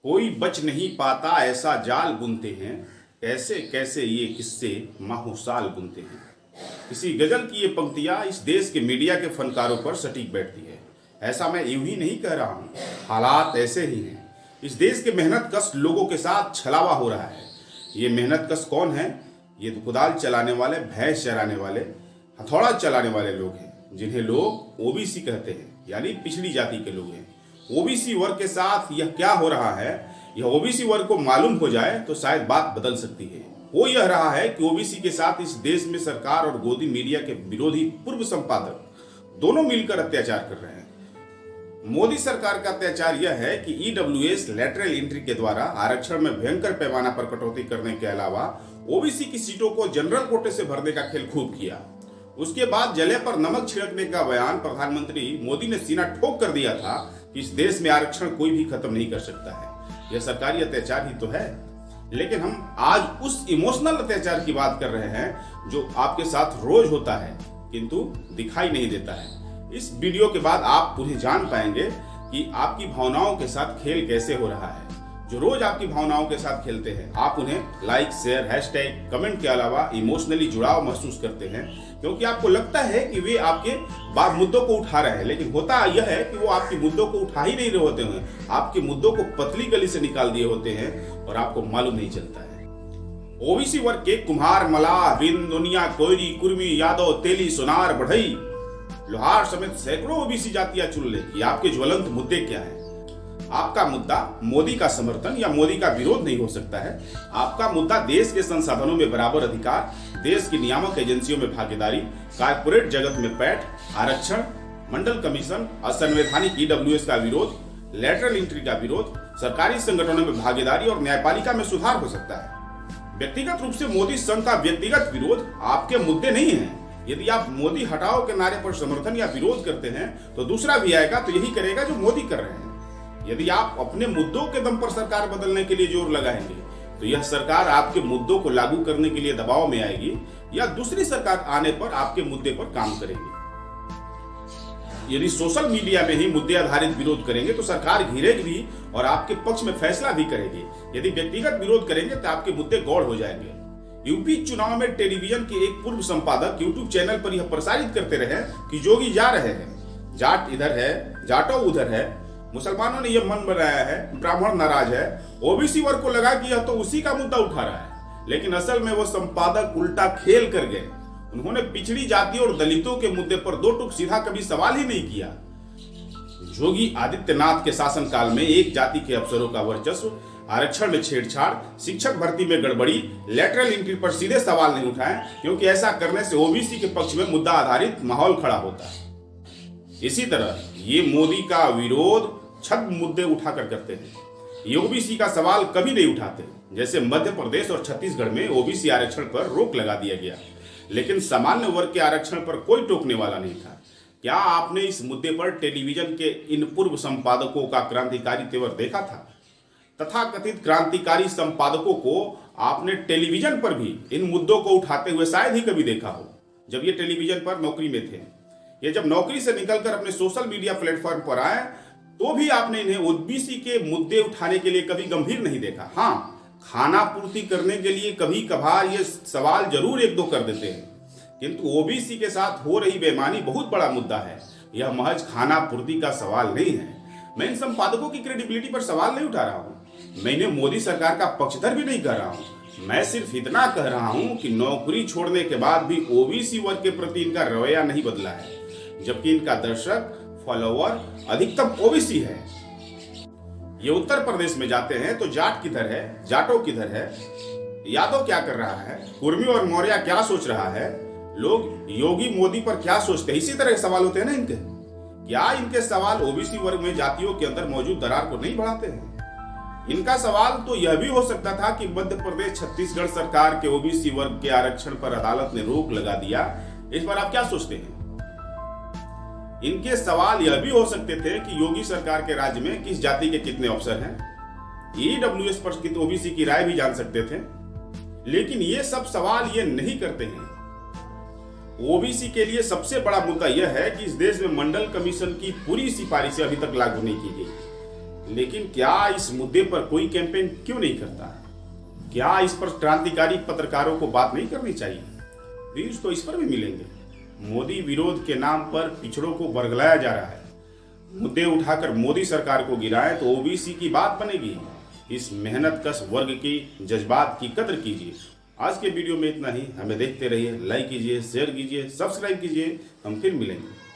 कोई बच नहीं पाता ऐसा जाल बुनते हैं, कैसे कैसे ये किस्से माहो साल बुनते हैं। किसी गजल की ये पंक्तियाँ इस देश के मीडिया के फनकारों पर सटीक बैठती है। ऐसा मैं यूं ही नहीं कह रहा हूँ, हालात ऐसे ही हैं। इस देश के मेहनत कश लोगों के साथ छलावा हो रहा है। ये मेहनत कश कौन है? ये तो कुदाल चलाने वाले, भैंस चराने वाले, हथौड़ा चलाने वाले लोग हैं, जिन्हें लोग ओबीसी कहते हैं, यानी पिछड़ी जाति के लोग हैं। ओबीसी वर्ग के साथ यह क्या हो रहा है, यह ओबीसी वर्ग को मालूम हो जाए तो शायद बात बदल सकती है। हो यह रहा है कि ओबीसी के साथ इस देश में सरकार और गोदी मीडिया के विरोधी पूर्व संपादक दोनों मिलकर अत्याचार कर रहे हैं। मोदी सरकार का अत्याचार यह है कि ईडब्ल्यूएस लैटरल एंट्री के द्वारा आरक्षण में भयंकर पैमाना पर कटौती करने के अलावा ओबीसी की सीटों को जनरल कोटे से भरने का खेल खूब किया। उसके बाद जले पर नमक छिड़कने का बयान प्रधानमंत्री मोदी ने सीना ठोक कर दिया था कि इस देश में आरक्षण कोई भी खत्म नहीं कर सकता है। यह सरकारी अत्याचार ही तो है। लेकिन हम आज उस इमोशनल अत्याचार की बात कर रहे हैं जो आपके साथ रोज होता है किंतु दिखाई नहीं देता है। इस वीडियो के बाद आप उन्हें जान पाएंगे कि आपकी भावनाओं के साथ खेल कैसे हो रहा है। जो रोज आपकी भावनाओं के साथ खेलते हैं, आप उन्हें लाइक, शेयर, हैशटैग, कमेंट के अलावा इमोशनली जुड़ाव महसूस करते हैं, क्योंकि आपको लगता है कि वे आपके बात मुद्दों को उठा रहे हैं। लेकिन होता यह है कि वो आपके मुद्दों को उठा ही नहीं रहे होते हैं, आपके मुद्दों को पतली गली से निकाल दिए होते हैं और आपको मालूम नहीं चलता है। ओबीसी वर्ग के कुम्हार, मलाह, बिंद, दुनिया, कोयरी, कुर्मी, यादव, तेली, सोनार, बढ़ई, लोहार समेत सैकड़ों ओबीसी जातियां चुन ले कि आपके ज्वलंत मुद्दे क्या हैं। आपका मुद्दा मोदी का समर्थन या मोदी का विरोध नहीं हो सकता है। आपका मुद्दा देश के संसाधनों में बराबर अधिकार, देश की नियामक एजेंसियों में भागीदारी, कारपोरेट जगत में पैठ, आरक्षण, मंडल कमीशन, असंवैधानिक ईडब्ल्यूएस का विरोध, लैटरल एंट्री का विरोध, सरकारी संगठनों में भागीदारी और न्यायपालिका में सुधार हो सकता है। व्यक्तिगत रूप से मोदी संघ का व्यक्तिगत विरोध आपके मुद्दे नहीं है। यदि आप मोदी हटाओ के नारे पर समर्थन या विरोध करते हैं तो दूसरा भी आएगा तो यही करेगा जो मोदी कर रहे हैं। यदि आप अपने मुद्दों के दम पर सरकार बदलने के लिए जोर लगाएंगे तो यह सरकार आपके मुद्दों को लागू करने के लिए दबाव में आएगी या दूसरी सरकार आने पर आपके मुद्दे पर काम करेगी। यदि सोशल मीडिया में ही मुद्दे आधारित विरोध करेंगे तो सरकार घिरेगी भी और आपके पक्ष में फैसला भी करेगी। यदि व्यक्तिगत विरोध करेंगे तो आपके मुद्दे गौड़ हो जाएंगे। यूपी चुनाव में टेलीविजन के एक पूर्व संपादक यूट्यूब चैनल पर यह प्रसारित करते रहे कि जोगी जा रहे हैं, जाट इधर है, जाटो उधर है, मुसलमानों ने यह मन बनाया है, ब्राह्मण नाराज है। ओबीसी वर्ग को लगा कि यह तो उसी का मुद्दा उठा रहा है, लेकिन असल में वो संपादक उल्टा खेल कर गए। उन्होंने पिछड़ी जातियों और दलितों के मुद्दे पर दो टूक सीधा कभी सवाल ही नहीं किया। योगी आदित्यनाथ के शासनकाल में एक जाति के अफसरों का वर्चस्व, आरक्षण में छेड़छाड़, शिक्षक भर्ती में गड़बड़ी, लैटरल एंट्री पर सीधे सवाल नहीं उठाए, क्योंकि ऐसा करने से ओबीसी के पक्ष में मुद्दा आधारित माहौल खड़ा होता है। इसी तरह ये मोदी का विरोध छद्म मुद्दे उठाकर करते हैं। ये ओबीसी का सवाल कभी नहीं उठाते। जैसे मध्य प्रदेश और छत्तीसगढ़ में ओबीसी आरक्षण पर रोक लगा दिया गया, लेकिन सामान्य वर्ग के आरक्षण पर कोई टोकने वाला नहीं था। क्या आपने इस मुद्दे पर टेलीविजन के इन पूर्व संपादकों का क्रांतिकारी तेवर देखा था? तथा कथित क्रांतिकारी संपादकों को आपने टेलीविजन पर भी इन मुद्दों को उठाते हुए शायद ही कभी देखा हो, जब ये टेलीविजन पर नौकरी में थे। ये जब नौकरी से निकलकर अपने सोशल मीडिया प्लेटफॉर्म पर आए तो भी आपने इन्हें ओबीसी के मुद्दे उठाने के लिए कभी गंभीर नहीं देखा। हाँ, खाना पूर्ति करने के लिए कभी कभार ये सवाल जरूर एक दो कर देते हैं, किंतु ओबीसी के साथ हो रही बेईमानी बहुत बड़ा मुद्दा है। यह महज खाना पूर्ति का सवाल नहीं है। मैं इन संपादकों की क्रेडिबिलिटी पर सवाल नहीं उठा रहा हूँ। मैं इन्हें मोदी सरकार का पक्षधर भी नहीं कर रहा हूँ। मैं सिर्फ इतना कह रहा हूँ कि नौकरी छोड़ने के बाद भी ओबीसी वर्ग के प्रति इनका रवैया नहीं बदला है, जबकि इनका दर्शक, फॉलोवर अधिकतम ओबीसी है। ये उत्तर प्रदेश में जाते हैं तो जाट किधर है, जाटो किधर है, यादव क्या कर रहा है, कुर्मी और मौर्य क्या सोच रहा है, लोग योगी मोदी पर क्या सोचते हैं, इसी तरह के सवाल होते हैं ना इनके। क्या इनके सवाल ओबीसी वर्ग में जातियों के अंदर मौजूद दरार को नहीं बढ़ाते हैं? इनका सवाल तो यह भी हो सकता था कि मध्य प्रदेश छत्तीसगढ़ सरकार के ओबीसी वर्ग के आरक्षण पर अदालत ने रोक लगा दिया, इस पर आप क्या सोचते हैं? इनके सवाल यह भी हो सकते थे कि योगी सरकार के राज्य में किस जाति के कितने अफसर हैं, ईडब्ल्यूएस पर ओबीसी की राय भी जान सकते थे। लेकिन ये सब सवाल ये नहीं करते हैं। ओबीसी के लिए सबसे बड़ा मुद्दा यह है कि इस देश में मंडल कमीशन की पूरी सिफारिशें अभी तक लागू नहीं की गई। लेकिन क्या इस मुद्दे पर कोई कैंपेन क्यों नहीं करता? क्या इस पर क्रांतिकारी पत्रकारों को बात नहीं करनी चाहिए? व्यूज तो इस पर भी मिलेंगे। मोदी विरोध के नाम पर पिछड़ों को बरगलाया जा रहा है। मुद्दे उठाकर मोदी सरकार को गिराएं तो ओबीसी की बात बनेगी। इस मेहनत कश वर्ग की जज्बात की कद्र कीजिए। आज के वीडियो में इतना ही। हमें देखते रहिए, लाइक कीजिए, शेयर कीजिए, सब्सक्राइब कीजिए। हम फिर मिलेंगे।